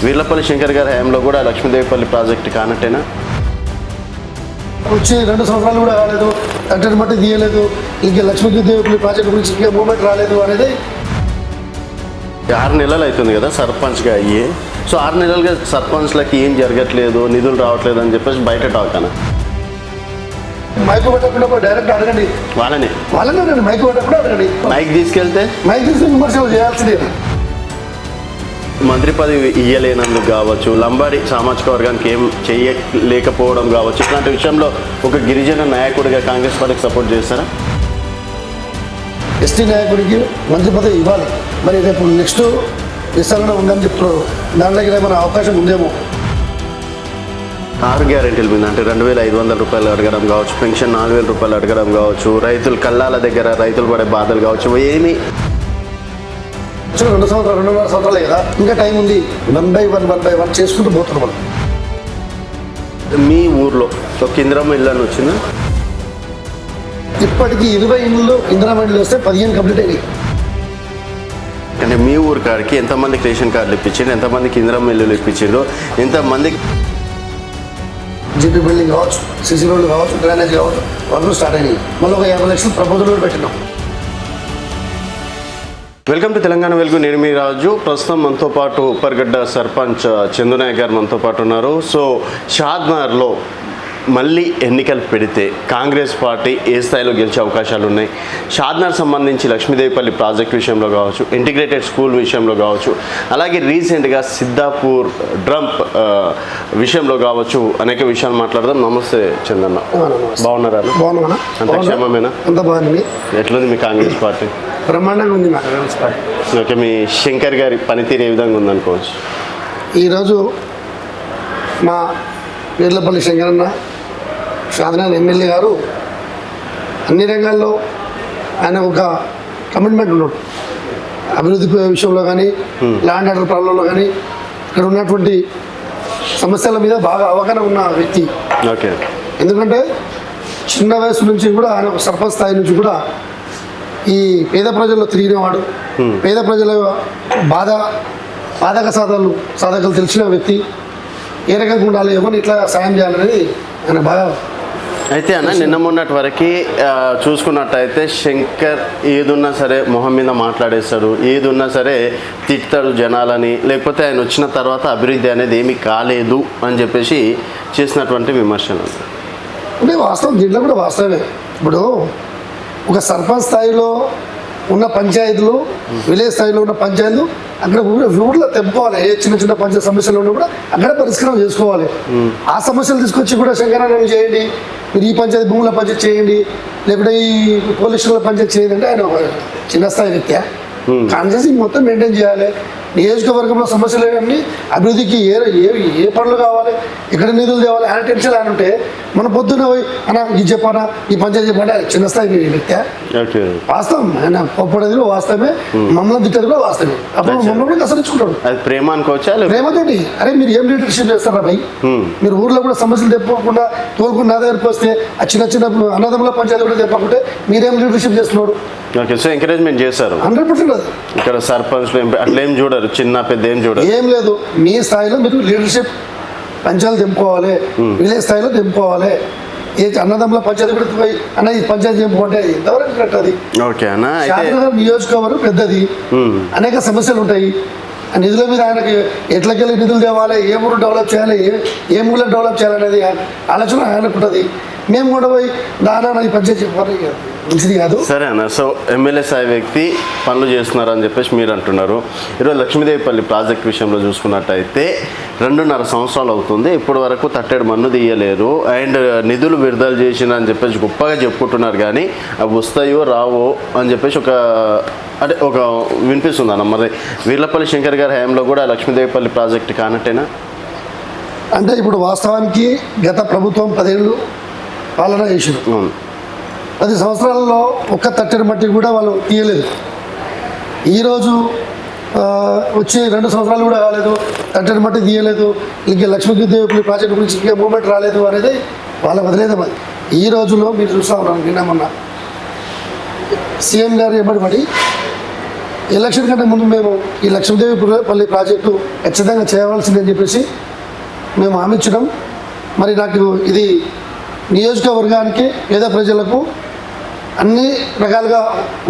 వీర్లపల్లి శంకర్ గారి హయాంలో కూడా లక్ష్మీదేవిపల్లి ప్రాజెక్టు కానట్టేనా? వచ్చి 2 సంవత్సరాలు కూడా కాలేదు, కట్టెని మట్టి తీయలేదు, ఇంకా లక్ష్మీదేవిపల్లి ప్రాజెక్టు గురించి ఇంకా మూమెంట్ రాలేదు అనేది 6 నెలలు అవుతుంది కదా సర్పంచ్గా అయ్యి. సో 6 నెలలుగా సర్పంచ్లకి ఏం జరగట్లేదు, నిధులు రావట్లేదు అని చెప్పేసి బయట టాక్ అన్న. మైక్ పెట్టకుండా డైరెక్ట్ అడగండి, వాళ్ళనే మైక్ పెట్టకుండా అడగండి. మైక్ తీసుకెళ్తే విమర్శలు చేయాల్సిందే. మంత్రి పదవి ఇయ్యలేనందుకు కావచ్చు, లంబాడి సామాజిక వర్గానికి ఏం చేయలేకపోవడం కావచ్చు, ఇట్లాంటి విషయంలో ఒక గిరిజన నాయకుడిగా కాంగ్రెస్ పార్టీకి సపోర్ట్ చేస్తారా? ఎస్టీ నాయకుడికి మంత్రి పదవి ఇవ్వాలి. మరి రేపు నెక్స్ట్ విస్తరణ ఉందని చెప్తున్నారు, దాంట్లోకి ఏమైనా అవకాశం ఉందేమో. 6 గ్యారెంటీల మీద అంటే 2,500 రూపాయలు అడగడం కావచ్చు, పెన్షన్ 4,000 రూపాయలు అడగడం కావచ్చు, రైతులు కళ్ళాల దగ్గర రైతులు పడే బాధలు కావచ్చు, ఏమి 2 సంవత్సరాలు 2.5 సంవత్సరాలే కదా, ఇంకా టైం ఉంది. 1 by 1 చేసుకుంటూ పోతున్నాం మనం. మీ ఊర్లో ఒక ఇందిరమ్మ ఇల్లు అని వచ్చిందా? ఇప్పటికీ 20 ఇళ్ళు ఇందిరమ్మ ఇళ్ళు వస్తే 15 కంప్లీట్ అయినాయి. అంటే మీ ఊరు కాడికి ఎంతమందికి రేషన్ కార్డులు ఇప్పించారు, ఎంతమందికి ఇందిరమ్మ ఇల్లులు ఇప్పించారు, ఎంతమందికి జీపీ బిల్డింగ్ కావచ్చు, సిసి రోడ్లు కావచ్చు, డ్రైనేజ్ కావచ్చు, వర్క్లు స్టార్ట్ అయినాయి. మళ్ళీ ఒక 50 లక్షలు ప్రపోజల్ కూడా పెట్టినాం. వెల్కమ్ టు తెలంగాణ వెలుగు. నేను మీ రాజు. ప్రస్తుతం మనతో పాటు ఉప్పర్గడ్డ సర్పంచ్ చందునాయక్ గారు మనతో పాటు ఉన్నారు. సో షాద్నగర్లో మళ్ళీ ఎన్నికలు పెడితే కాంగ్రెస్ పార్టీ ఏ స్థాయిలో గెలిచే అవకాశాలు ఉన్నాయి? షాద్నగర్ సంబంధించి లక్ష్మీదేవిపల్లి ప్రాజెక్ట్ విషయంలో కావచ్చు, ఇంటిగ్రేటెడ్ స్కూల్ విషయంలో కావచ్చు, అలాగే రీసెంట్గా సిద్ధాపూర్ డ్రంప్ విషయంలో కావచ్చు, అనేక విషయాలు మాట్లాడదాం. నమస్తే చందన్న, బాగున్నారా? అంత క్షేమమేనా? అంత బాగుంది. ఎట్లుంది మీ కాంగ్రెస్ పార్టీ? బ్రహ్మాండంగా ఉంది మా కాంగ్రెస్ పార్టీ. ఓకే, మీ శంకర్ గారి పనితీరు ఏ విధంగా ఉందనుకోవచ్చు? ఈరోజు మా వీర్లపల్లి శంకరన్న షాద్నగర్ ఎమ్మెల్యే గారు అన్ని రంగాల్లో ఆయన ఒక కమిట్మెంట్ ఉన్నాడు. అభివృద్ధి విషయంలో కానీ, ల్యాండ్ ఆర్డర్ ప్రాబ్లంలో కానీ, ఇక్కడ ఉన్నటువంటి సమస్యల మీద బాగా అవగాహన ఉన్న వ్యక్తి. ఓకే, ఎందుకంటే చిన్న వయసు నుంచి కూడా ఆయన ఒక సర్పంచ్ స్థాయి నుంచి కూడా ఈ పేద ప్రజల్లో తిరిగినవాడు. పేద ప్రజల సాధకాలు తెలిసిన వ్యక్తి. ఏ రకంగా ఉండాలి, ఎవరిని ఇట్లా సాయం చేయాలనేది ఆయన బాగా. అయితే అన్న, నిన్న మొన్నటి వరకు చూసుకున్నట్టయితే శంకర్ ఏదున్నా సరే మొహం మీద మాట్లాడేస్తాడు, ఏదున్నా సరే తిడతాడు జనాలని, లేకపోతే ఆయన వచ్చిన తర్వాత అభివృద్ధి అనేది ఏమీ కాలేదు అని చెప్పేసి చేసినటువంటి విమర్శలు అంటే వాస్తవం. దీంట్లో కూడా వాస్తవమే. ఇప్పుడు ఒక సర్పంచ్ స్థాయిలో ఉన్న పంచాయతీలు, విలేజ్ స్థాయిలో ఉన్న పంచాయతీలు అక్కడ ఊర్లో తెప్పుకోవాలి. ఏ చిన్న చిన్న పంచాయతీ సమస్యలు ఉన్నా కూడా అక్కడ పరిష్కారం చేసుకోవాలి. ఆ సమస్యలు తీసుకొచ్చి కూడా శంకరన్న చేయండి, మీరు ఈ పంచాయతీ భూముల పంచాయతీ చేయండి, లేకపోతే ఈ పోలీస్ స్టేషన్ల పంచాయతీ చేయండి అంటే ఆయన చిన్న స్థాయి వ్యక్తి. కాన్స్టిట్యూన్సీ మొత్తం మెయింటైన్ చేయాలి. నియోజకవర్గంలో సమస్యలు ఏమీ, అభివృద్ధికి ఏ పనులు కావాలి, ఎక్కడ నిధులు తేవాలి, ఆయన టెన్షన్ ఆయన ఉంటే మన పొద్దున్న పోయి అన్నా ఇది చెప్పానా, ఈ పంచాయతీ చెప్పండి చిన్న స్థాయి వ్యక్తి. వాస్తవం, ఆయన పొప్పడేది వాస్తవమే, మమ్మల్ని తిట్టేది కూడా వాస్తవమే. అప్పుడు మమ్మల్ని కూడా కసరించుకుంటాడు. ప్రేమ అనుకోవచ్చా? ప్రేమతోటి అరే మీరు ఏం లీడర్షిప్ చేస్తారా భయ్, మీరు ఊర్లో కూడా సమస్యలు తెప్పకుండా తోలుకుని నా దగ్గరికి వస్తే ఆ చిన్న చిన్న అన్నదమ్ముల పంచాయతీ కూడా తెప్పకుంటే మీరేం లీడర్షిప్ చేస్తున్నాడు? ఓకే, సో ఎంకరేజ్మెంట్ చేస్తారు 100%. అది ఇక్కడ సర్పంచ్ అట్లా ఏం చూడరు, చిన్న పెద్ద ఏం చూడరు, ఏం లేదు. మీ స్థాయిలో మీరు లీడర్షిప్ పంచాయతీలు తెంపుకోవాలి, విలేజ్ స్థాయిలో తెంపుకోవాలి. ఏ అన్నదమ్ముల పంచాయతీ కూడా పోయి అన్న ఈ పంచాయతీ తెంపుకుంటే ఎంతవరకు కరెక్ట్ అది? ఓకే అన్న. షాద్నగర్ నియోజకవర్గం పెద్దది, అనేక సమస్యలు ఉంటాయి. ఆ నిధుల మీద ఆయనకి ఎట్లకెళ్ళి నిధులు తేవాలి, ఏ ఊరు డెవలప్ చేయాలి, ఏ ఊళ్ళో డెవలప్ చేయాలనేది ఆలోచన ఆయనకు ఉంటుంది. మేము కూడా పోయి దానా ఈ పంచాయతీ చెప్పాలి మంచిది కాదు. సరే అన్న. సో ఎమ్మెల్యే స్థాయి వ్యక్తి పనులు చేస్తున్నారు అని చెప్పేసి మీరు అంటున్నారు. ఈరోజు లక్ష్మీదేవిపల్లి ప్రాజెక్ట్ విషయంలో చూసుకున్నట్టయితే 2.5 సంవత్సరాలు అవుతుంది, ఇప్పటి వరకు తట్టెడు మన్ను తీయలేరు. అండ్ నిధులు విడుదల చేసిన అని చెప్పేసి గొప్పగా చెప్పుకుంటున్నారు, కానీ అవి వస్తాయో రావో అని చెప్పేసి ఒక వినిపిస్తుంది అన్న. మరి వీర్లపల్లి శంకర్ గారి హయాంలో కూడా లక్ష్మీదేవిపల్లి ప్రాజెక్ట్ కానట్టేనా? అంటే ఇప్పుడు వాస్తవానికి గత ప్రభుత్వం 10 ఏళ్ళు పాలన చేసింది. 10 సంవత్సరాలలో ఒక్క తట్టెడు మట్టి కూడా వాళ్ళు తీయలేదు. ఈరోజు వచ్చి 2 సంవత్సరాలు కూడా కాలేదు, తట్టెడు మట్టి తీయలేదు, ఇంకా లక్ష్మీదేవిపల్లి ప్రాజెక్టు గురించి ఇంకా మూమెంట్ రాలేదు అనేది వాళ్ళ వదిలేదం. అది ఈ రోజుల్లో మీరు చూస్తూ ఉన్నాను. నిన్న మొన్న సీఎం గారు ఎమ్మడి ఎలక్షన్ కంటే ముందు మేము ఈ లక్ష్మీదేవిపల్లి ప్రాజెక్టు ఖచ్చితంగా చేయవలసిందని చెప్పేసి మేము హామీ ఇచ్చడం. మరి నాకు ఇది నియోజకవర్గానికి పేద ప్రజలకు అన్ని రకాలుగా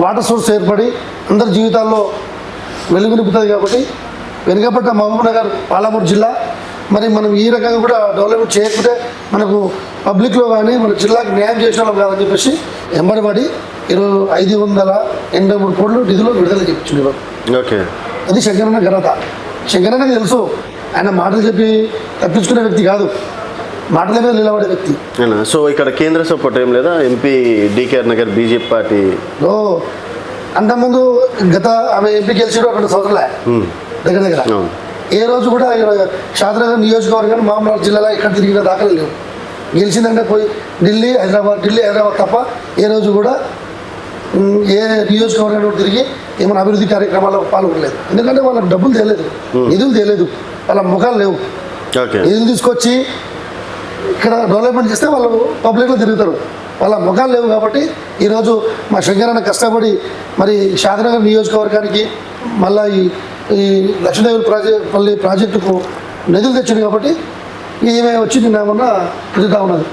వాటర్ సోర్స్ ఏర్పడి అందరి జీవితాల్లో వెలుగు నింపుతుంది కాబట్టి వెనుకబడ్డ మహబూబ్ నగర్ పాలమూరు జిల్లా మరి మనం ఈ రకంగా కూడా డెవలప్మెంట్ చేయకపోతే మనకు పబ్లిక్లో కానీ మన జిల్లాకి న్యాయం చేసిన వాళ్ళం కాదని చెప్పేసి ఎంబడిపడి 583 కోట్లు నిధులు విడుదల చెప్పించున్నారు. ఓకే, అది శంకరన్న ఘనత. శంకరన్నకి తెలుసు, ఆయన మాటలు చెప్పి తప్పించుకునే వ్యక్తి కాదు, మాటల మీద నిలబడే వ్యక్తి. సో ఇక్కడ కేంద్ర సపోర్ట్ ఏం లేదా? ఎంపీ డికేఆర్ నగర్ బీజేపీ పార్టీలో అంతకుముందు గత ఆమె ఎంపీ గెలిచి 2 సంవత్సరాలే దగ్గర ఏ రోజు కూడా షాద్నగర్ నియోజకవర్గాన్ని మహబూబ్నగర్ జిల్లాలో ఎక్కడ తిరిగిన దాఖలు లేవు. గెలిచిందంటే పోయి ఢిల్లీ హైదరాబాద్ తప్ప ఏ రోజు కూడా ఏ నియోజకవర్గంలో తిరిగి ఏమైనా అభివృద్ధి కార్యక్రమాల్లో పాల్గొనలేదు. ఎందుకంటే వాళ్ళకి డబ్బులు తెలియదు, నిధులు తెలియదు, వాళ్ళ ముఖాలు లేవు. నిధులు తీసుకొచ్చి ఇక్కడ డెవలప్మెంట్ చేస్తే వాళ్ళు పబ్లిక్లో తిరుగుతారు, వాళ్ళ ముఖాలు లేవు. కాబట్టి ఈరోజు మా శంకరన్న కష్టపడి మరి షాద్నగర్ నియోజకవర్గానికి మళ్ళీ ఈ లక్ష్మీదేవిపల్లి ప్రాజెక్టుకు నిధులు తెచ్చింది. కాబట్టి ఈమె వచ్చి నిన్న తిరుగుతూ ఉన్నది.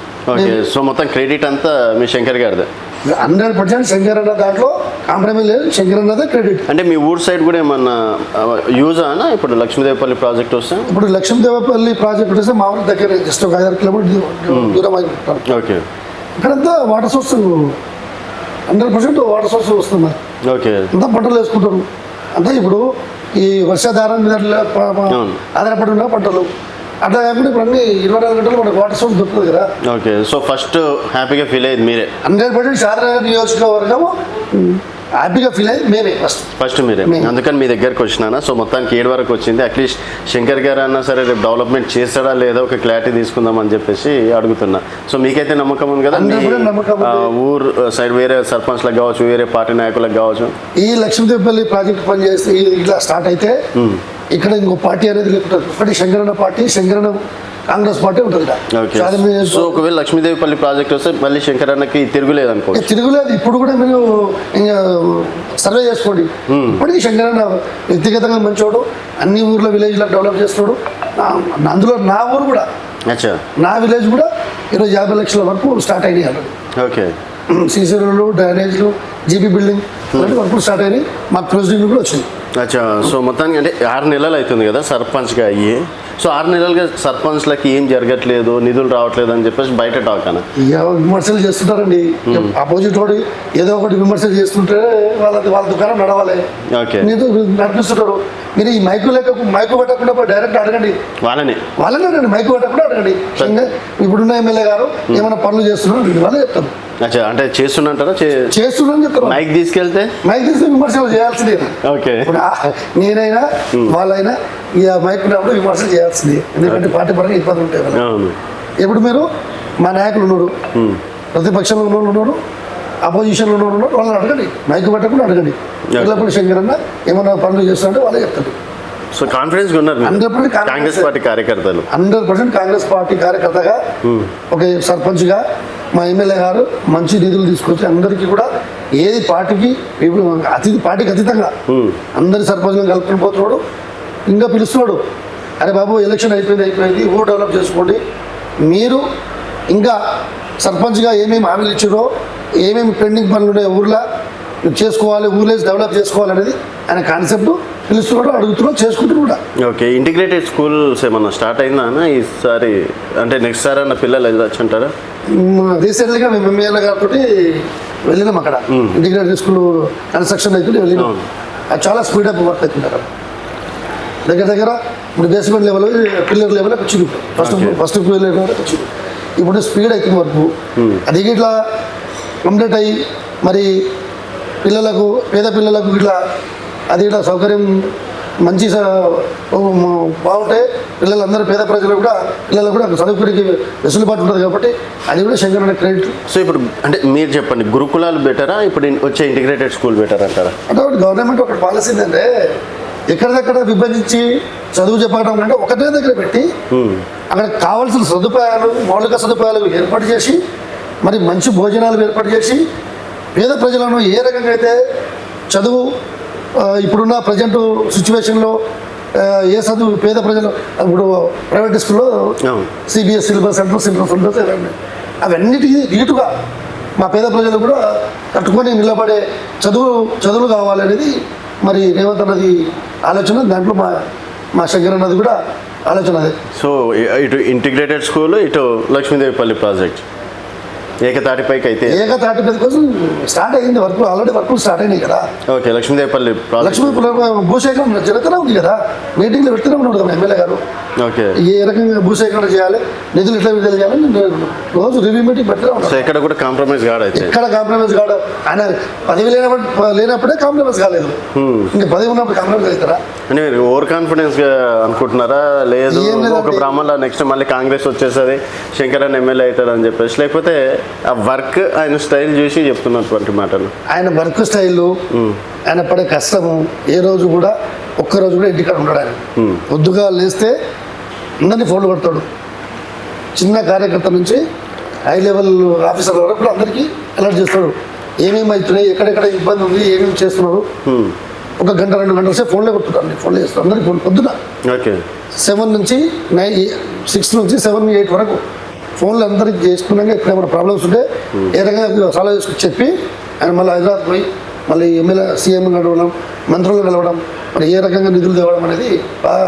సో మొత్తం క్రెడిట్ అంతా మీ శంకర్ గారిదే. 100% శంకరన్న దాంట్లో కాంప్రమైజ్ లేదు, శంకరన్నదే క్రెడిట్. అంటే మీ ఊరు సైడ్ కూడా ఏమన్నా యూజ్ అనా ఇప్పుడు లక్ష్మీదేవిపల్లి ప్రాజెక్ట్ వస్తే? ఇప్పుడు లక్ష్మీదేవిపల్లి ప్రాజెక్ట్ వస్తే మా ఊరి దగ్గర జస్ట్ ఒక 5 కిలోమీటర్ దూరం అయి ఉంటారు. ఓకే, ఇక్కడంతా వాటర్ సోర్స్ 100% వాటర్ సోర్స్ వస్తుంది. ఓకే, అంతా పంటలు వేసుకుంటారు. అంటే ఇప్పుడు ఈ వర్షాధారం మీద ఆధారపడి ఉన్న పంటలు అట్లా కాకుండా ఇప్పుడు అన్ని 24 గంటలు మనకు వాటర్ సోర్స్ దొరుకుతుంది కదా. ఓకే, సో ఫస్ట్ హ్యాపీగా ఫీల్ అయ్యేది మీరే? 100% షాద్నగర్ నియోజకవర్గం హ్యాపీగా ఫీల్ అయ్యేది మేమే ఫస్ట్ మీరే. అందుకని మీ దగ్గరకు వచ్చినానా? సో మొత్తానికి 7 వరకు వచ్చింది. అట్లీస్ట్ శంకర్ గారు అన్నా సరే రేపు డెవలప్మెంట్ చేస్తాడా లేదా ఒక క్లారిటీ తీసుకుందాం అని చెప్పేసి అడుగుతున్నా. సో మీకైతే నమ్మకం ఉంది కదా? ఊరు సైడ్ వేరే సర్పంచ్లకు కావచ్చు, వేరే పార్టీ నాయకులకు కావచ్చు, ఈ లక్ష్మీదేవిపల్లి ప్రాజెక్ట్ పనిచేస్తే ఇట్లా స్టార్ట్ అయితే ఇక్కడ ఇంకో పార్టీ అనేది లేకుంటుంది. ఒకటి శంకరన్న పార్టీ, శంకరన్న కాంగ్రెస్ పార్టీ ఉంటుంది. సో ఒకవేళ లక్ష్మీదేవిపల్లి ప్రాజెక్ట్ వస్తే మళ్ళీ శంకరన్నకి తిరుగులేదు అనుకో? తిరుగులేదు. ఇప్పుడు కూడా మీరు సర్వే చేసుకోండి. ఇప్పటికీ శంకరన్న వ్యక్తిగతంగా మంచోడు, అన్ని ఊర్లో విలేజ్లో డెవలప్ చేస్తున్నాడు. అందులో నా ఊరు కూడా, నా విలేజ్ కూడా ఈరోజు 50 లక్షల వరకు స్టార్ట్ అయినాయి ఆల్రెడీ. ఓకే, సీసీ రోడ్లు, డ్రైనేజ్లు, జీపీ బిల్డింగ్ అలాంటి వర్కులు స్టార్ట్ అయినాయి. మా ప్రెసిడెంట్ కూడా వచ్చింది. అచ్చా, సో మొత్తానికి అంటే 6 నెలలు అవుతుంది కదా సర్పంచ్గా అయ్యి. సో 6 నెలలుగా సర్పంచ్లకి ఏం జరగట్లేదు, నిధులు రావట్లేదు అని చెప్పేసి బయట టాక్ అన్న విమర్శలు చేస్తుంటారండి. అపోజిట్ వాడు ఏదో ఒకటి విమర్శలు చేస్తుంటే వాళ్ళ దుకాణం నడవాలి, నడిపిస్తుంటారు. మీరు ఈ మైకు పెట్టకుండా డైరెక్ట్ అడగండి, వాళ్ళనే అడగండి, మైకు పెట్టకుండా అడగండి. ఇప్పుడున్న ఎమ్మెల్యే గారు ఏమైనా పనులు చేస్తున్నారు వాళ్ళే చెప్తారు. అంటే చేస్తున్నంటారా? చేస్తున్నాను చెప్తారు. మైక్ తీసుకెళ్తే విమర్శలు చేయాల్సిందే. ఓకే, ఇప్పుడు నేనైనా వాళ్ళైనా ఇక మైక్ ఉన్నప్పుడు విమర్శలు చేయాల్సిందే. ఎందుకంటే పార్టీ పరంగా ఇబ్బంది ఉంటాయి కదా. ఇప్పుడు మీరు మా నాయకులు ఉన్నారు, ప్రతిపక్షంలో ఉన్నారు, అపోజిషన్లో ఉన్నారు, వాళ్ళని అడగండి, మైక్ పెట్టకుండా అడగండి. ఎల్లప్పుడు శంకరన్న ఏమైనా పనులు చేస్తారంటే వాళ్ళే చెప్తారు. సో కాన్ఫిడెన్స్ ఉన్నారు 100% కాంగ్రెస్ పార్టీ కార్యకర్తలు. 100% కాంగ్రెస్ పార్టీ కార్యకర్తగా ఒక సర్పంచ్గా మా ఎమ్మెల్యే గారు మంచి నిధులు తీసుకొచ్చి అందరికీ కూడా ఏది పార్టీకి పార్టీకి అతీతంగా అందరి సర్పంచ్లను కలుపుకొని పోతున్నాడు. ఇంకా పిలుస్తున్నాడు, అరే బాబు ఎలక్షన్ అయిపోయింది, ఊరు డెవలప్ చేసుకోండి, మీరు ఇంకా సర్పంచ్గా ఏమేమి హామీలు ఇచ్చారో, ఏమేమి పెండింగ్ పనులు ఉన్నాయో ఊర్లో చేసుకోవాలి, ఊర్లేసి డెవలప్ చేసుకోవాలి అనేది ఆయన కాన్సెప్ట్. పిలుస్తున్నాడు, అడుగుతున్నాడు, చేసుకుంటున్నాడు కూడా. ఓకే, ఇంటిగ్రేటెడ్ స్కూల్స్ ఏమన్నా స్టార్ట్ అయిందా అన్న ఈసారి? అంటే నెక్స్ట్ సారి అన్న పిల్లలు వెళ్ళొచ్చు అంటారా? రీసెంట్గా మేము ఎమ్మెల్యే గారితో వెళ్ళినాం. అక్కడ ఇంటిగ్రేటెడ్ స్కూల్ కన్స్ట్రక్షన్ అయితే వెళ్ళినాం. అది చాలా స్పీడప్ వర్క్ అవుతుంది అక్కడ. దగ్గర ఇప్పుడు బేస్మెంట్ లెవెల్, పిల్లర్ లెవెల్ వచ్చింది. ఫస్ట్ పిల్లర్ లెవెల్ వచ్చింది. ఇప్పుడు స్పీడ్ అవుతుంది వర్క్. అది ఇట్లా కంప్లీట్ అయ్యి మరి పిల్లలకు, పేద పిల్లలకు ఇట్లా అది ఇట్లా సౌకర్యం మంచి బాగుంటాయి. పిల్లలందరూ పేద ప్రజలకు కూడా పిల్లలకు కూడా చదువుకునే వెసులుబాటు ఉంటుంది. కాబట్టి అది కూడా శంకరన్న క్రెడిట్. సో ఇప్పుడు అంటే మీరు చెప్పండి, గురుకులాలు బెటరా ఇప్పుడు వచ్చే ఇంటిగ్రేటెడ్ స్కూల్ బెటర్ అంటారా? అంటే గవర్నమెంట్ ఒకటి పాలసీ ఏంటంటే ఎక్కడిదక్కడ విభజించి చదువు చెప్పడం కంటే ఒకటే దగ్గర పెట్టి అక్కడ కావాల్సిన సదుపాయాలు, మౌలిక సదుపాయాలు ఏర్పాటు చేసి మరి మంచి భోజనాలు ఏర్పాటు చేసి పేద ప్రజలను ఏ రకంగా అయితే చదువు ఇప్పుడున్న ప్రజెంట్ సిచ్యువేషన్లో ఏ చదువు పేద ప్రజలు ఇప్పుడు ప్రైవేట్ స్కూల్లో అవును. సిబిఎస్ సిలబస్ అంటారు, సిలబస్ సిలబస్ అవన్నిటికీ ధీటుగా మా పేద ప్రజలు కూడా కట్టుకొని నిలబడే చదువులు కావాలనేది మరి రేవంత్ అన్నది ఆలోచన. దాంట్లో మా శంకర్ అన్నది కూడా ఆలోచన అదే. సో ఇటు ఇంటిగ్రేటెడ్ స్కూల్, ఇటు లక్ష్మీదేవిపల్లి ప్రాజెక్ట్ ఏకతాటిపైకి అయితే ఏకతాటిపై కోసం స్టార్ట్ అయింది వర్క్, ఆల్రెడీ వర్కులు స్టార్ట్ అయినాయి కదా. Okay, Lakshmidevipalli project. లక్ష్మీ భూసేకరణ జరుగుతూనే ఉంది కదా, మీటింగ్లో పెడుతూనే ఉన్నాడు కదా ఎమ్మెల్యే గారు. ఓకే, ఏ రకంగా భూసేకరణ చేయాలి, నిధులు ఎట్లా విడుదల చేయాలని నేను రోజు రివ్యూ మీటింగ్ పెడుతూనే సో ఉన్నాను. ఎక్కడ కూడా కాంప్రమైజ్ కాడు అయితే. ఎక్కడ కాంప్రమైజ్ కాడు. ఆయన పదవి లేనప్పుడే కాంప్రమైజ్ కాలేదు, ఇంకా పదవి ఉన్నప్పుడు కాంప్రమైజ్ అవుతారా? అంటే మీరు ఓవర్ కాన్ఫిడెన్స్ గా అనుకుంటున్నారా? లేదు ఏం లేదండి. ఒక బ్రాహ్మణుల నెక్స్ట్ మళ్ళీ కాంగ్రెస్ వచ్చేసరి శంకరన్ ఎమ్మెల్యే అవుతాడు అని చెప్పేసి, లేకపోతే ఆ వర్క్ ఆయన స్టైల్ చూసి చెప్తున్నటువంటి మాటలు? ఆయన వర్క్ స్టైల్, ఆయన పడే కష్టము, ఏ రోజు కూడా ఒక్కరోజు కూడా ఇంటికాడ ఉండడు. ఆయన పొద్దుగా లేస్తే అందరినీ ఫోన్లు కొడతాడు. చిన్న కార్యకర్త నుంచి హై లెవెల్ ఆఫీసర్ వరకు కూడా అందరికీ అలర్ట్ చేస్తాడు. ఏమేమి అవుతున్నాయి, ఎక్కడెక్కడ ఇబ్బంది ఉంది, ఏమేమి చేస్తున్నారు. ఒక గంట 2 గంటల సేపు ఫోన్లే కొట్టుతాడు, ఫోన్లే చేస్తాడు అందరికీ. పొద్దున ఓకే 7 నుంచి 6 నుంచి 7, 8 వరకు ఫోన్లు అందరికీ చేసుకున్నాక ఎక్కడేమైనా ప్రాబ్లమ్స్ ఉంటే ఏ రకంగా సాల్వ్ చేసుకుని చెప్పి ఆయన మళ్ళీ హైదరాబాద్ పోయి మళ్ళీ ఎమ్మెల్యే సీఎం కలవడం, మంత్రులు కలవడం, మరి ఏ రకంగా నిధులు తేవడం అనేది బాగా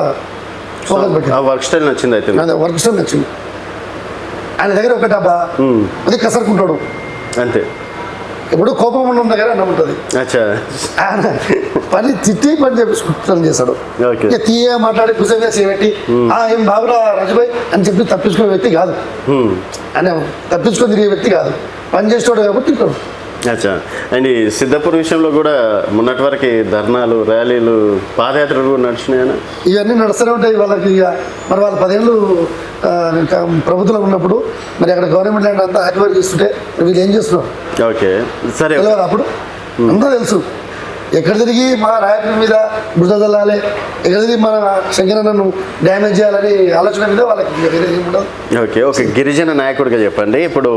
ఫోకస్ పెట్టారు. ఆ వర్క్ స్టైల్ నచ్చింది అయితే? వర్క్ స్టైల్ నచ్చింది. ఆయన దగ్గర ఒక డబ్బా అది కసరుకుంటాడు అంతే. ఇప్పుడు కోపం ఉన్న దగ్గర అన్న ఉంటుంది. అచ్చా, ఆయన పని తిట్టి పని చేపించుకుంటాను చేశాడు. ఓకే. ఇక తీయ మాట్లాడి కుసంగా చేయబెట్టి ఏం బాబురా రాజుభాయ్ అని చెప్పి తప్పించుకునే వ్యక్తి కాదు. ఆయన తప్పించుకొని తిరిగే వ్యక్తి కాదు, పని చేసేవాడు కాబట్టి ఇక్కడ. అచ్చా. అండ్ ఈ సిద్ధాపూర్ విషయంలో కూడా మొన్నటి వరకు ధర్నాలు, ర్యాలీలు, పాదయాత్రలు కూడా నడిచినాయన? ఇవన్నీ నడుస్తూనే ఉంటాయి వాళ్ళకి. ఇక మరి వాళ్ళు 10 ఏళ్ళు ప్రభుత్వంలో ఉన్నప్పుడు మరి అక్కడ గవర్నమెంట్ ల్యాండ్ అంతా హ్యాపీ చేస్తుంటే వీళ్ళు ఏం చేస్తున్నారు? ఓకే, సరే. తెలియదు అప్పుడు అంతా తెలుసు. ఎక్కడ తిరిగి మా నాయకుడి మీద బురద చల్లాలి, ఎక్కడ తిరిగి మన శంకరన్నను డ్యామేజ్ చేయాలని ఆలోచన మీద వాళ్ళకి వేరే ఏమి ఉండదు. ఓకే, ఒక గిరిజన నాయకుడిగా చెప్పండి. ఇప్పుడు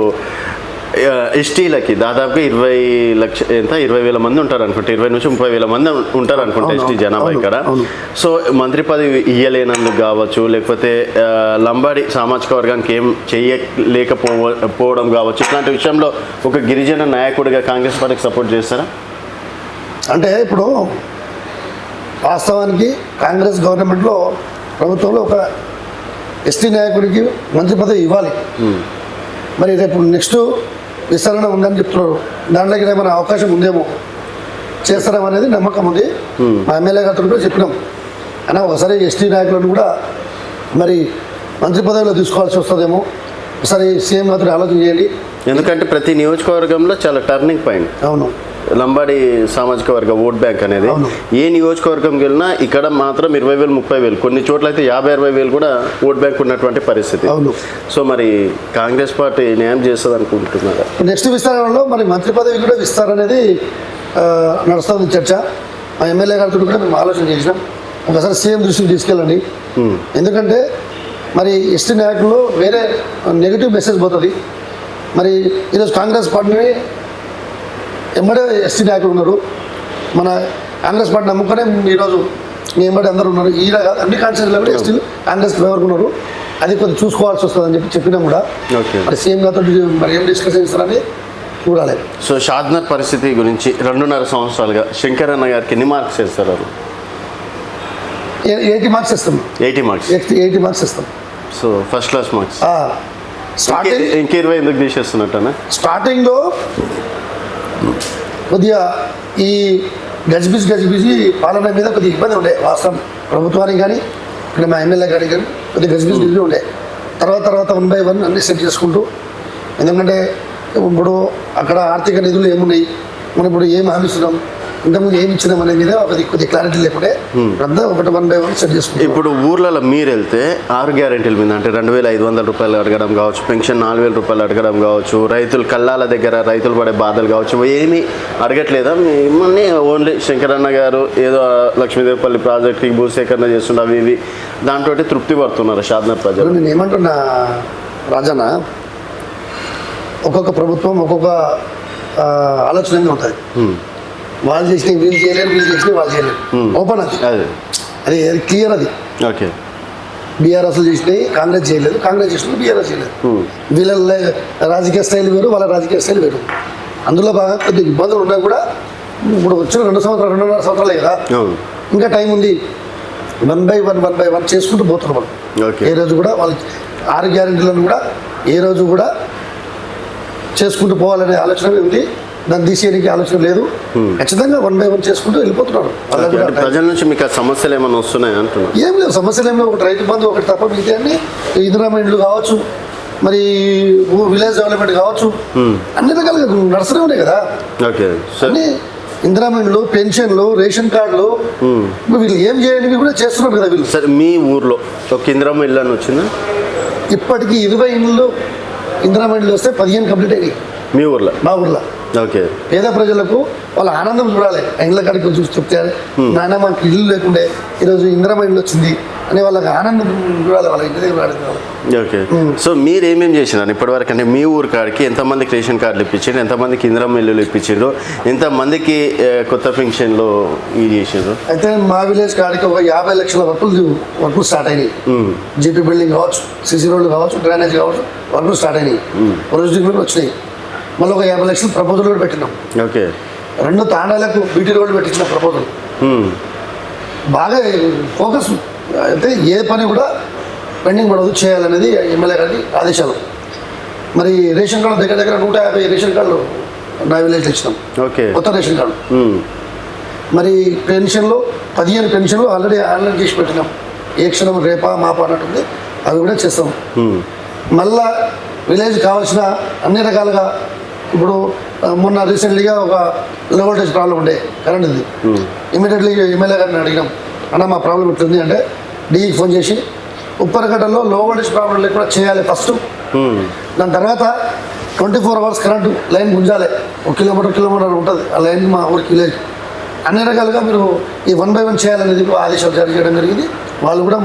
ఎస్టీలకి దాదాపుగా 20,000 మంది ఉంటారు అనుకుంటే, 20 నుంచి 30,000 మంది ఉంటారు అనుకుంటే ఎస్టీ జనాభా ఇక్కడ. సో మంత్రి పదవి ఇయ్యలేనందుకు కావచ్చు, లేకపోతే లంబాడి సామాజిక వర్గానికి ఏం చేయలేకపోవడం కావచ్చు, ఇట్లాంటి విషయంలో ఒక గిరిజన నాయకుడిగా కాంగ్రెస్ పార్టీకి సపోర్ట్ చేస్తారా? అంటే ఇప్పుడు వాస్తవానికి కాంగ్రెస్ గవర్నమెంట్లో ప్రభుత్వంలో ఒక ఎస్టీ నాయకుడికి మంత్రి పదవి ఇవ్వాలి. మరి రేపు నెక్స్ట్ విస్తరణ ఉందని చెప్తున్నారు, దాంట్లోకి ఏమైనా అవకాశం ఉందేమో, చేస్తారేమనేది నమ్మకం ఉంది. మా ఎమ్మెల్యే గారితో కూడా చెప్పినాం, అయినా ఒకసారి ఎస్టీ నాయకులను కూడా మరి మంత్రి పదవిలో తీసుకోవాల్సి వస్తుందేమో, ఒకసారి సీఎం గారితో ఆలోచన చేయండి. ఎందుకంటే ప్రతి నియోజకవర్గంలో చాలా టర్నింగ్ పాయింట్ అవును, లంబాడి సామాజిక వర్గ ఓట్ బ్యాంక్ అనేది. ఏ నియోజకవర్గంకి వెళ్ళినా ఇక్కడ మాత్రం 20,000, 30,000, కొన్ని చోట్ల అయితే 50,000-60,000 కూడా ఓట్ బ్యాంక్ ఉన్నటువంటి పరిస్థితి. సో మరి కాంగ్రెస్ పార్టీ న్యాయం చేస్తుంది అనుకుంటున్నారా? నెక్స్ట్ విస్తరణలో మరి మంత్రి పదవి కూడా ఇస్తారనేది నడుస్తుంది చర్చ. మా ఎమ్మెల్యే గారితో కూడా మేము ఆలోచన చేసినాం, ఒకసారి సీఎం దృష్టికి తీసుకెళ్ళండి. ఎందుకంటే మరి ఎస్టీ నాయకుల్లో వేరే నెగిటివ్ మెసేజ్ పోతుంది. మరి ఈరోజు కాంగ్రెస్ పార్టీని ఎంబడే ఎస్టీ నాయకులు ఉన్నారు, మన కాంగ్రెస్ పార్టీ నమ్ముకునే ఈరోజు మీ ఎంబడి అందరూ ఉన్నారు. ఈ అన్ని కాన్స్టిట్యూన్సీలో కూడా ఎస్టీలు కాంగ్రెస్ ఫేవర్గా ఉన్నారు. అది కొంచెం చూసుకోవాల్సి వస్తుందని చెప్పినా కూడా మరి సీఎం గారితో మరి ఏం డిస్కషన్ ఇస్తారని చూడాలి. సో షాద్నర్ పరిస్థితి గురించి 2.5 సంవత్సరాలుగా శంకరన్న గారికి ఎన్ని మార్క్స్ ఇస్తారు? 80 మార్క్స్ ఇస్తాం. 80 మార్క్స్? 80 మార్క్స్ ఇస్తాం. So first class marks. Starting ఇంక 20 ఎందుకు తీసేస్తున్నట్టనా? స్టార్టింగ్లో కొద్దిగా ఈ గజిబిజి పాలన మీద కొద్దిగా ఇబ్బంది ఉండే వాస్తవం, ప్రభుత్వానికి కానీ ఇక్కడ మా ఎమ్మెల్యే గారికి కానీ కొద్దిగా గజిబిజి ఉండే. తర్వాత 1 by 1 అన్నీ సెట్ చేసుకుంటూ, ఎందుకంటే ఇప్పుడు అక్కడ ఆర్థిక నిధులు ఏమున్నాయి, మనం ఇప్పుడు ఏం హామీస్తున్నాం, ఇంతకుముందు ఏమి ఇచ్చినాం అనే మీద కొద్దిగా క్లారిటీ లేకుంటే అంతా 1 by 1 సెట్ చేసుకుంటాం. ఇప్పుడు ఊర్లలో మీరు వెళ్తే 6 గ్యారెంటీల మీద అంటే 2,500 రూపాయలు అడగడం కావచ్చు, పెన్షన్ 4,000 రూపాయలు అడగడం కావచ్చు, రైతులు కళ్ళాల దగ్గర రైతులు పడే బాధలు కావచ్చు, ఏమీ అడగట్లేదా మిమ్మల్ని? ఓన్లీ శంకరన్న గారు ఏదో లక్ష్మీదేవిపల్లి ప్రాజెక్ట్కి భూసేకరణ చేస్తుండే అవి ఇవి దాంతో తృప్తి పడుతున్నారు షాద్నర్ ప్రజలు? నేను ఏమంటున్నా రాజన్న, ఒక్కొక్క ప్రభుత్వం ఒక్కొక్క ఆలోచన ఉంటుంది. వాళ్ళు చేసినవి వీళ్ళు చేయలేరు, వీళ్ళు చేసినవి వాళ్ళు చేయలేరు. ఓపెన్ అదే అది క్లియర్. అది ఓకే. బీఆర్ఎస్ చేసినవి కాంగ్రెస్ చేయలేదు, కాంగ్రెస్ చేసినవి బీఆర్ఎస్ చేయలేదు. వీళ్ళ రాజకీయ స్టైల్ వేరు, వాళ్ళ రాజకీయ స్టైల్ వేరు. అందులో బాగా కొద్దిగా ఇబ్బందులు ఉన్నా కూడా ఇప్పుడు వచ్చిన 2.5 సంవత్సరాలే కదా, ఇంకా టైం ఉంది. 1 by 1 చేసుకుంటూ పోతున్నారు వాళ్ళు. ఏ రోజు కూడా వాళ్ళు 6 గ్యారెంటీలను కూడా ఏ రోజు కూడా చేసుకుంటూ పోవాలనే ఆలోచన ఉంది. దాన్ని తీసేయడానికి ఆలోచన లేదు. ఖచ్చితంగా 1 by 1 చేసుకుంటూ వెళ్ళిపోతున్నారు. ప్రజల నుంచి మీకు సమస్యలు ఏమైనా వస్తున్నాయి అంటున్నారు? ఏం లేవు సమస్యలు, ఏం లేవు. ఒకటి రైతు బంధు ఒకటి తప్ప మిగతా అన్ని ఇందిరామ ఇండ్లు కావచ్చు, మరి విలేజ్ డెవలప్మెంట్ కావచ్చు, అన్ని రకాలుగా నడుస్తూనే ఉన్నాయి కదా. ఓకే. అన్ని ఇందిరామ ఇండ్లు, పెన్షన్లు, రేషన్ కార్డులు, వీళ్ళు ఏం చేయడానికి కూడా చేస్తున్నారు కదా వీళ్ళు. సరే, మీ ఊర్లో ఒక ఇందిరామ ఇల్లు అని వచ్చిందా? ఇప్పటికీ 20 ఇండ్లు ఇందిరామ ఇండ్లు వస్తే 15 కంప్లీట్ అయినాయి మీ ఊర్లో. మా ఊర్లో. ఓకే. పేద ప్రజలకు వాళ్ళ ఆనందం చూడాలి. ఇండ్ల కాడికి చూసి చెప్తే నాన్న మాకు ఇల్లు లేకుండే ఈరోజు ఇందిరామ ఇల్లు వచ్చింది అని వాళ్ళకి ఆనందం చూడాలి, వాళ్ళ ఇంటి దగ్గర ఆడుకోవాలి. ఓకే. సో మీరు ఏమేమి చేసినారు ఇప్పటివరకు? అంటే మీ ఊరు కాడికి ఎంతమందికి రేషన్ కార్డులు ఇప్పించారు, ఎంతమందికి ఇందిరామ ఇల్లులు ఇప్పించారు, ఎంతమందికి కొత్త పెన్షన్లు ఇది చేసారు? అయితే మా విలేజ్ కాడికి ఒక 50 లక్షల వర్కులు స్టార్ట్ అయినాయి. జీపీ బిల్డింగ్ కావచ్చు, సిసి రోడ్లు కావచ్చు, డ్రైనేజ్ కావచ్చు, వర్కులు స్టార్ట్ అయినాయి. ప్రొజెక్ట్ కూడా వచ్చినాయి. మళ్ళీ ఒక 50 లక్షలు ప్రపోజల్ కూడా పెట్టినాం. ఓకే. 2 తాండాలకు బీటీ రోడ్లు పెట్టించిన ప్రపోజల్. బాగా ఫోకస్ అయితే ఏ పని కూడా పెండింగ్ పడదు, చేయాలనేది ఎమ్మెల్యే గారి ఆదేశాలు. మరి రేషన్ కార్డు దగ్గర 150 రేషన్ కార్డులు నా విలేజ్లో ఇచ్చినాం. ఓకే. కొత్త రేషన్ కార్డు. మరి పెన్షన్లు 15 పెన్షన్లు ఆల్రెడీ ఆన్లైన్ చేసి పెట్టినాం. ఏ క్షణం రేపా మాపా అన్నట్టుంది, అవి కూడా చేస్తాం. మళ్ళా విలేజ్ కావాల్సిన అన్ని రకాలుగా ఇప్పుడు మొన్న రీసెంట్లీగా ఒక లో వోల్టేజ్ ప్రాబ్లం ఉండే కరెంట్ ఇది. ఇమీడియట్లీ ఎమ్మెల్యే గారిని అడిగినాం, అన్న మా ప్రాబ్లం ఇట్లుంది అంటే డీకి ఫోన్ చేసి ఉప్పరగడ్డలో లో వోల్టేజ్ ప్రాబ్లం లేకుండా చేయాలి ఫస్ట్. దాని తర్వాత 24 hours కరెంటు లైన్ గుంజాలి. 1 కిలోమీటర్ ఉంటుంది ఆ లైన్ మా ఊరికి విలేజ్. అన్ని రకాలుగా మీరు ఈ 1 by 1 చేయాలనేది ఆదేశాలు జారీ చేయడం జరిగింది. వాళ్ళు కూడా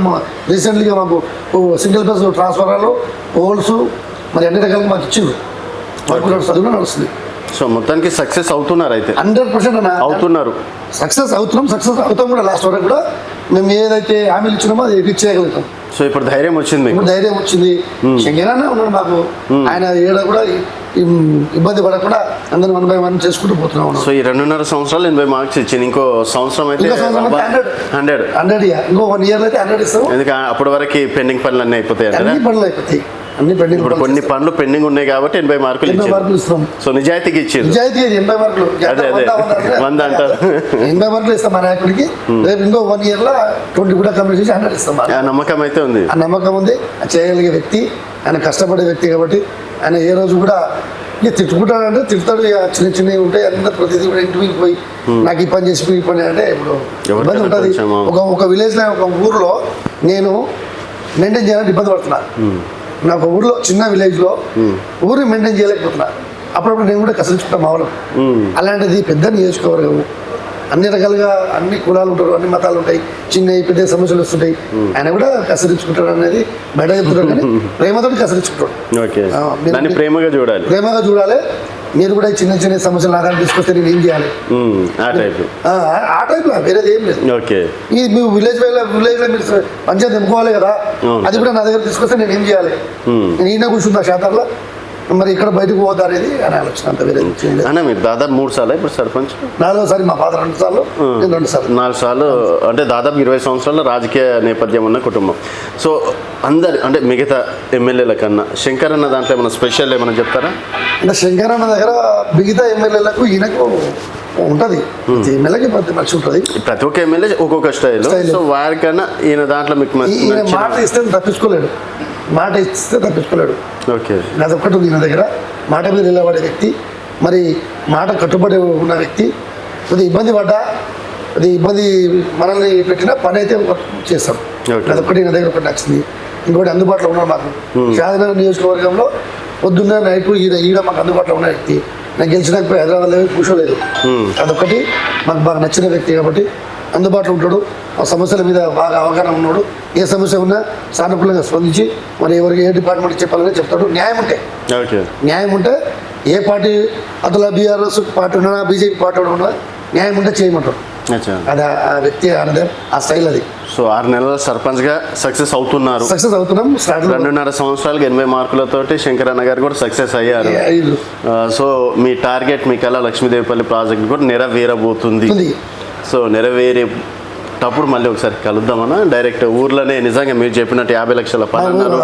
రీసెంట్లీగా మాకు సింగిల్ ఫేజ్ ట్రాన్స్ఫార్మర్లు, పోల్స్, మరి అన్ని రకాలుగా మాకు ఇచ్చిండ్రు. వర్క్ చదువు నడుస్తుంది. సో మొత్తానికి సక్సెస్ అవుతున్నారు అయితే? 100% అవుతున్నారు. సక్సెస్ అవుతాం కూడా. లాస్ట్ వరకు కూడా మేము ఏదైతే హామీలు ఇచ్చినామో అది రీచ్ చేయగలుగుతాం. సో ఇప్పుడు ధైర్యం వచ్చింది? ఇప్పుడు ధైర్యం వచ్చింది. శంకరన్న ఉన్నాడు మాకు, ఆయన ఏడ కూడా ఇబ్బంది పడకుండా అందరిని 1 by 1 చేసుకుంటూ పోతున్నాం. సో ఈ 2.5 సంవత్సరాలు 80 మార్క్స్ ఇచ్చింది. ఇంకో సంవత్సరం అయితే 100. ఇంకో 1 year అయితే 100 ఇస్తాం. ఎందుకంటే అప్పటి వరకు పెండింగ్ పనులు అన్నీ అయిపోతాయి. అన్ని పనులు అయిపోతాయి. అన్ని పెండింగ్. ఇప్పుడు కొన్ని పనులు పెండింగ్ ఉన్నాయి కాబట్టి 80 మార్కులు ఇస్తాం. సో నిజాయితీకి ఇచ్చారు. నిజాయితీ 80 మార్కులు. అదే 100 అంటారు. 80 మార్కులు ఇస్తాం మా నాయకుడికి. రేపు ఇంకో 1 year 20 కూడా కంప్లీట్ చేసి 100 ఇస్తాం. ఆ నమ్మకం అయితే ఉంది. ఆ నమ్మకం ఉంది. చేయగలిగే వ్యక్తి, ఆయన కష్టపడే వ్యక్తి కాబట్టి ఆయన ఏ రోజు కూడా ఇక తిట్టుకుంటాడంటే తిడతాడు. చిన్న చిన్నవి ఉంటాయి, అందరు ప్రతిదీ కూడా ఇంటికి పోయి నాకు ఈ పని చేసి ఈ పని అంటే ఇప్పుడు ఇబ్బంది ఉంటుంది. ఒక విలేజ్లో ఒక ఊర్లో నేను మెయింటైన్ చేయాలంటే ఇబ్బంది పడుతున్నా. నాకు ఊర్లో చిన్న విలేజ్లో ఊరిని మెయింటైన్ చేయలేకపోతున్నా. అప్పుడప్పుడు నేను కూడా కసరించుకుంటా మా వాళ్ళు. అలాంటిది పెద్ద నియోజకవర్గం, అన్ని రకాలుగా అన్ని కులాలు ఉంటారు, అన్ని మతాలు ఉంటాయి, చిన్న పెద్ద సమస్యలు వస్తుంటాయి. ఆయన కూడా కసరించుకుంటాడు అనేది బయట చెప్తున్నాడు, కానీ ప్రేమతో కసరించుకుంటాడు. ప్రేమగా చూడాలి. మీరు కూడా చిన్న చిన్న సమస్యలు నా దగ్గర తీసుకొస్తే నేను ఏం చేయాలి? ఆ టైప్లో వేరేది ఏం లేదు. ఈ మీరు విలేజ్లో మీరు పంచాయతీ ఎన్నుకోవాలి కదా, అది కూడా నా దగ్గర తీసుకొస్తే నేను ఏం చేయాలి? నేను ఈయన కూర్చున్నా శాతంలో, మరి ఇక్కడ బయటకు పోతా అనేది అని ఆలోచన. అంత వేరే అన్న మీరు దాదాపు 3 సార్లు ఇప్పుడు సర్పంచ్? 4వసారి. మా ఫాదర్ 2 సార్లు, నేను 2 సార్లు. 4 సార్లు అంటే దాదాపు 20 సంవత్సరాల రాజకీయ నేపథ్యం ఉన్న కుటుంబం. సో అందరు అంటే మిగతా ఎమ్మెల్యేల కన్నా శంకరన్న దాంట్లో ఏమైనా స్పెషల్ ఏమైనా చెప్తారా? అంటే శంకరన్న దగ్గర మిగతా ఎమ్మెల్యేలకు ఈయనకు ఉంటుంది. ఎమ్మెల్యేకి ప్రతి మనిషి ఉంటుంది. ప్రతి ఒక్క ఎమ్మెల్యే ఒక్కొక్క స్టైల్. సో వారికన్నా ఈయన దాంట్లో మీకు మాట ఇస్తే తప్పించుకోలేడు. ఓకే. అదొక్కటి ఉంది నా దగ్గర. మాట మీద నిలబడే వ్యక్తి, మరి మాట కట్టుబడి ఉన్న వ్యక్తి. కొద్దిగా ఇబ్బంది పడ్డా, అది ఇబ్బంది మనల్ని పెట్టిన పని అయితే చేస్తాం. అదొక్కటి నా దగ్గర ఒకటి నచ్చింది. ఇంకోటి అందుబాటులో ఉన్నాడు మాకు. షాదనగర్ నియోజకవర్గంలో పొద్దున్న నైట్ ఈడ మాకు అందుబాటులో ఉన్న వ్యక్తి. నాకు గెలిచినప్పుడు హైదరాబాద్లో కూర్చోలేదు. అదొక్కటి మాకు బాగా నచ్చిన వ్యక్తి కాబట్టి అందుబాటులో ఉంటాడు. ఆ సమస్యల మీద బాగా అవగాహన ఉన్నాడు. ఏ సమస్య ఉన్నా సానుకూలంగా స్పందించి మరి ఎవరికి ఏ డిపార్ట్మెంట్ చెప్పాలని చెప్తాడు. న్యాయం ఉంటే ఏ పార్టీ అతల బీఆర్ఎస్ పార్టీ ఉన్నా, బీజేపీ పార్టీ ఉన్నా న్యాయం ఉంటే చేయమంటారు. అచ్చా. అది ఆ వ్యక్తి అనేది ఆ స్టైల్ అది. సో 6 నెలల సర్పంచ్గా సక్సెస్ అవుతున్నారు. సక్సెస్ అవుతున్నాం. స్టార్ట్ 2.5 సంవత్సరాలకు 80 మార్కులతోటి శంకరన్న గారు కూడా సక్సెస్ అయ్యారు. సో మీ టార్గెట్ మీ కళ లక్ష్మీదేవిపల్లి ప్రాజెక్ట్ కూడా నెరవేరబోతుంది. సో నెరవేరేటప్పుడు మళ్ళీ ఒకసారి కలుద్దామన్నా. డైరెక్ట్ ఊర్లోనే నిజంగా మీరు చెప్పినట్టు 50 లక్షల పని అన్నారు.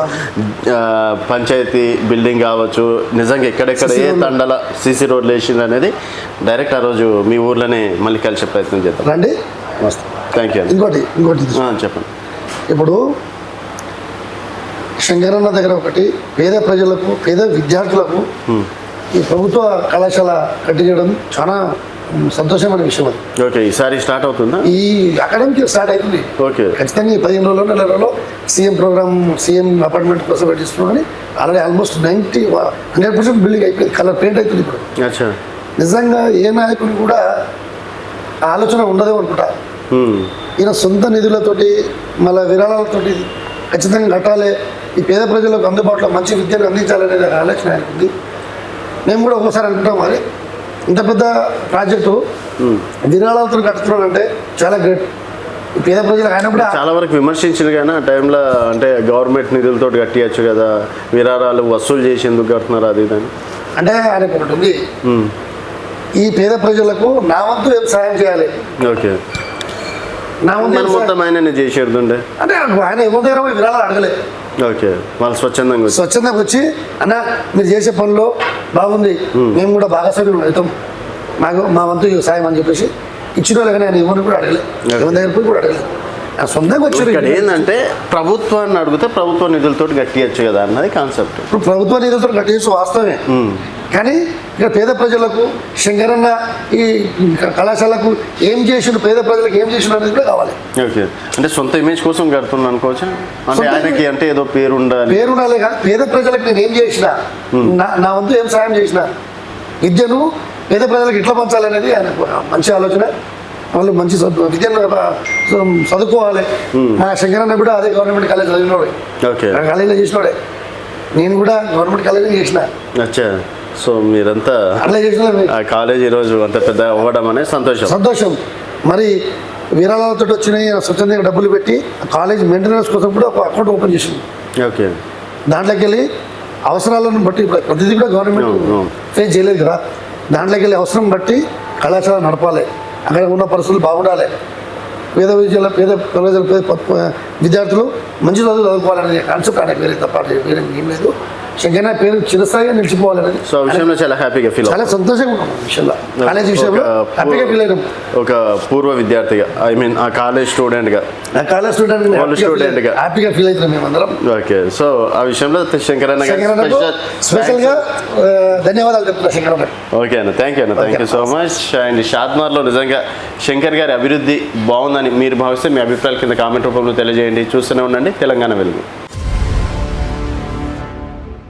పంచాయతీ బిల్డింగ్ కావచ్చు, నిజంగా ఎక్కడెక్కడ ఏ తండల సీసీ రోడ్లు వేసింది అనేది డైరెక్ట్ ఆ రోజు మీ ఊర్లోనే మళ్ళీ కలిసే ప్రయత్నం చేద్దాం. రండి. Thank you. ఇంకోటి చెప్పండి. ఇప్పుడు శంకరన్న దగ్గర ఒకటి పేద ప్రజలకు, పేద విద్యార్థులకు ఈ ప్రభుత్వ కళాశాల కట్టించడం చాలా సంతోషమైన విషయం అది. ఓకే, ఈసారి స్టార్ట్ అవుతుందా? ఈ అకాడమిక్ స్టార్ట్ అవుతుంది. ఓకే, ఖచ్చితంగా ఈ 15 రోజుల్లో, నెల రోజుల్లో సీఎం అపార్ట్మెంట్ కోసం పెట్టిస్తున్నాం. కానీ ఆల్రెడీ ఆల్మోస్ట్ 100% బిల్డింగ్ అయిపోయింది. కలర్ పెయింట్ అవుతుంది ఇప్పుడు. అచ్చా. నిజంగా ఏ నాయకుని కూడా ఆలోచన ఉండదు అనుకుంటా. ఈయన సొంత నిధులతోటి మళ్ళీ విరాళాలతోటి ఖచ్చితంగా కట్టాలి, ఈ పేద ప్రజలకు అందుబాటులో మంచి విద్యను అందించాలనే ఆలోచన ఆయనకుంది. మేము కూడా ఒకసారి అనుకుంటాం, మరి ఇంత పెద్ద ప్రాజెక్టు విరాళాలతో కట్టుతున్నాడంటే చాలా గ్రేట్. పేద ప్రజలకు ఆయన కూడా చాలా వరకు విమర్శించింది. కానీ ఆ టైంలో అంటే గవర్నమెంట్ నిధులతో కట్టియచ్చు కదా, విరాళాలు వసూలు చేసి ఎందుకు కడుతున్నారు అది ఇది అంటే ఆయనకు ఒకటి ఉంది, ఈ పేద ప్రజలకు నా వంతు ఏం సాయం చేయాలి. ఓకే, నా వంతు మొత్తం ఆయన చేసేడుతుండే అంటే ఆయన ఎవరి దగ్గర విరాళాలు అడగలేదు. ఓకే, వాళ్ళు స్వచ్ఛందంగా వచ్చి అన్న మీరు చేసే పనిలో బాగుంది, మేము కూడా భాగస్వామ్యం అవుతాం, మా వంతు సాయం అని చెప్పేసి ఇచ్చిన వాళ్ళు. కానీ ఆయన ఎవరిని కూడా అడగలేదు, ఎవరి దగ్గర పోయి కూడా అడగలేదు, సొంతంగా వచ్చారు. ఇక్కడ ఏంటంటే ప్రభుత్వాన్ని అడిగితే ప్రభుత్వ నిధులతో కట్టియచ్చు కదా అన్నది కాన్సెప్ట్. ఇప్పుడు ప్రభుత్వ నిధులతో కట్టించు వాస్తవమే. కానీ ఇక్కడ పేద ప్రజలకు శంకరన్న ఈ కళాశాలకు ఏం చేసిండు, పేద ప్రజలకు ఏం చేసిండు అనేది కూడా కావాలి. ఓకే, అంటే సొంత ఇమేజ్ కోసం కడుతున్నా అనుకోవచ్చా? అంటే ఆయనకి అంటే ఏదో పేరు ఉండాలి కానీ పేద ప్రజలకు నేను ఏం చేసిన, నా వంతు ఏం సాయం చేసిన, విద్యను పేద ప్రజలకు ఎట్లా పంచాలనేది ఆయన మంచి ఆలోచన. వాళ్ళు మంచి విద్యను చదువుకోవాలి. మా శంకరన్న కూడా అదే గవర్నమెంట్ కాలేజ్ చదివినోడే, కాలేజీలో చేసినోడే. నేను కూడా గవర్నమెంట్ కాలేజీ చేసిన. అచ్చా. సో మీరంతా అట్లా చేసిన కాలేజ్ ఈరోజు అంత పెద్ద అవ్వడం అనేది సంతోషం. మరి విరాళాలతో వచ్చినాయి స్వచ్ఛందంగా డబ్బులు పెట్టి కాలేజ్ మెయింటెనెన్స్ కోసం కూడా ఒక అకౌంట్ ఓపెన్ చేసింది. ఓకే, దాంట్లోకి వెళ్ళి అవసరాలను బట్టి ప్రతిదీ కూడా గవర్నమెంట్ ఫేస్ చేయలేదు కదా, దాంట్లోకి వెళ్ళి అవసరం బట్టి కళాశాల నడపాలి, అక్కడ ఉన్న పరిస్థితులు బాగుండాలి, పేద విద్యార్థులు మంచి చదువుకోవాలనే కాన్సెప్ట్ ఆయన వేరే తప్ప వేరే ఏం లేదు. శంకరన్న పేరు చిరస్థాయిగా నిలిచిపోవాలనేది. సో ఆ విషయంలో చాలా హ్యాపీగా ఫీల్, చాలా సంతోషంగా ఉన్నాం విషయంలో, కాలేజ్ విషయంలో హ్యాపీగా ఫీల్ అయినాం. ఒక పూర్వ విద్యార్థిగా, ఐ మీన్ ఆ కాలేజ్ స్టూడెంట్గా హ్యాపీగా ఫీల్ అవుతున్నాం మేమందరం. ఓకే, సో ఆ విషయంలో శంకరన్న స్పెషల్గా ధన్యవాదాలు చెప్తున్నా శంకరన్న. ఓకే అన్న, thank you so much. And షాద్మార్లో నిజంగా శంకర్ గారి అభివృద్ధి బాగుందని మీరు భావిస్తే మీ అభిప్రాయాల కింద కామెంట్ రూపంలో తెలియజేయండి. చూస్తూనే ఉండండి తెలంగాణ వెలుగు.